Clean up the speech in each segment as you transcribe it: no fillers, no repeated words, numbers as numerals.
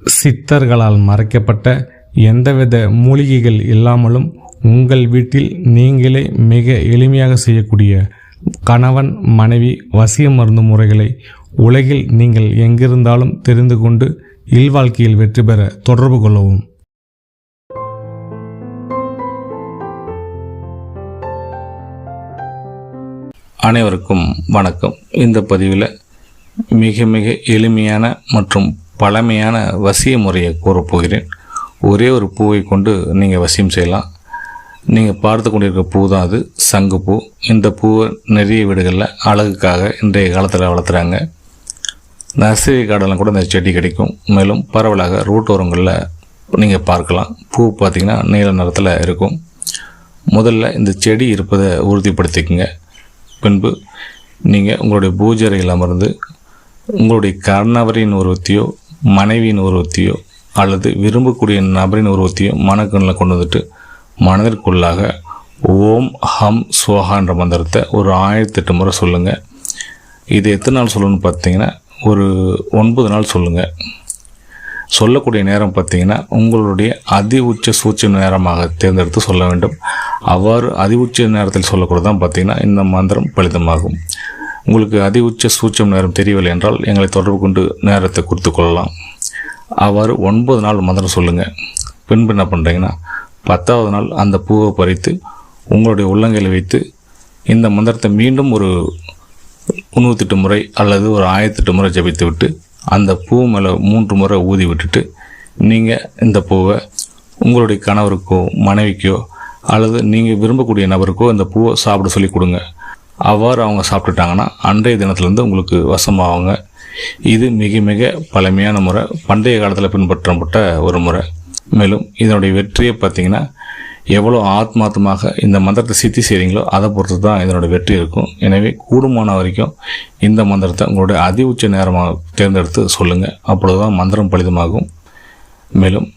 சித்தர்களால் மறைக்கப்பட்ட எந்தவித மூலிகைகள் இல்லாமலும் உங்கள் வீட்டில் நீங்களே மிக எளிமையாக செய்யக்கூடிய கணவன் மனைவி வசிய மருந்து முறைகளை உலகில் நீங்கள் எங்கிருந்தாலும் தெரிந்து கொண்டு இல்வாழ்க்கையில் வெற்றி பெற தொடர்பு கொள்ளவும். அனைவருக்கும் வணக்கம். இந்த பதிவில் மிக மிக எளிமையான மற்றும் பழமையான வசிய முறையை கூறப்போகிறேன். ஒரே ஒரு பூவை கொண்டு நீங்கள் வசியம் செய்யலாம். நீங்கள் பார்த்து கொண்டிருக்கிற பூ தான் அது சங்குப்பூ. இந்த பூவை நிறைய வீடுகளில் அழகுக்காக இன்றைய காலத்தில் வளர்த்துறாங்க. நர்சரி கார்டெல்லாம் கூட இந்த செடி கிடைக்கும். மேலும் பரவலாக ரோட்டோரங்களில் நீங்கள் பார்க்கலாம். பூ பார்த்திங்கன்னா நீல நிறத்தில் இருக்கும். முதல்ல இந்த செடி இருப்பதை உறுதிப்படுத்திக்கங்க. பின்பு நீங்கள் உங்களுடைய பூஜை அறையில் அமர்ந்து உங்களுடைய கணவரின் உருவத்தையோ மனைவியின் உருவத்தையோ அல்லது விரும்பக்கூடிய நபரின் உருவத்தையோ மனக்கண்ணில் கொண்டு வந்துட்டு மனதிற்குள்ளாக ஓம் ஹம் ஸ்வஹா என்ற மந்திரத்தை ஒரு 1008 முறை சொல்லுங்கள். இது எத்தனை நாள் சொல்லணும்னு பார்த்தீங்கன்னா ஒரு 9 நாள் சொல்லுங்கள். சொல்லக்கூடிய நேரம் பார்த்தீங்கன்னா உங்களுடைய அதி உச்ச சூட்ச நேரமாக தேர்ந்தெடுத்து சொல்ல வேண்டும். அவ்வாறு அதி உச்ச நேரத்தில் சொல்லக்கூட தான் பார்த்தீங்கன்னா இந்த மந்திரம் பலிதமாகும். உங்களுக்கு அதி உச்ச சூட்சம் நேரம் தெரியவில்லை என்றால் எங்களை தொடர்பு கொண்டு நேரத்தை குறித்து கொள்ளலாம். அவ்வாறு 9 நாள் மந்திரம் சொல்லுங்கள். பின்பு என்ன பண்ணுறீங்கன்னா 10வது நாள் அந்த பூவை பறித்து உங்களுடைய உள்ளங்கையில் வைத்து இந்த மந்திரத்தை மீண்டும் ஒரு 308 முறை அல்லது ஒரு 1008 முறை ஜபித்து விட்டு அந்த பூ மேலே 3 முறை ஊதி விட்டுட்டு நீங்கள் இந்த பூவை உங்களுடைய கணவருக்கோ மனைவிக்கோ அல்லது நீங்கள் விரும்பக்கூடிய நபருக்கோ இந்த பூவை சாப்பிட சொல்லி கொடுங்க. அவ்வாறு அவங்க சாப்பிட்டுட்டாங்கன்னா அன்றைய தினத்துலேருந்து உங்களுக்கு வசமாவாங்க. இது மிக மிக பழமையான முறை, பண்டைய காலத்தில் பின்பற்றப்பட்ட ஒரு முறை. மேலும் இதனுடைய வெற்றியை பார்த்திங்கன்னா எவ்வளோ ஆத்மார்த்தமாக இந்த மந்திரத்தை சித்தி செய்கிறீங்களோ அதை பொறுத்து தான் இதனுடைய வெற்றி இருக்கும். எனவே கூடுமான வரைக்கும் இந்த மந்திரத்தை உங்களுடைய அதி உச்ச நேரமாக தேர்ந்தெடுத்து சொல்லுங்கள். அப்பொழுது தான் மந்திரம் பலிதமாகும். மேலும்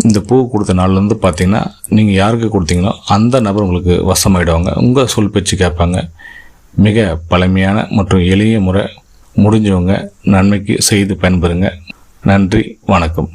இந்த பூ கொடுத்த நாள்லேருந்து பார்த்திங்கன்னா நீங்கள் யாருக்கு கொடுத்தீங்களோ அந்த நபர் உங்களுக்கு வசமாயிடுவாங்க. உங்கள் சொல் பேச்சு கேட்பாங்க. மிக பழமையான மற்றும் எளிய முறை. முடிஞ்சவங்க நன்மைக்கு செய்து பயன்பெறுங்க. நன்றி, வணக்கம்.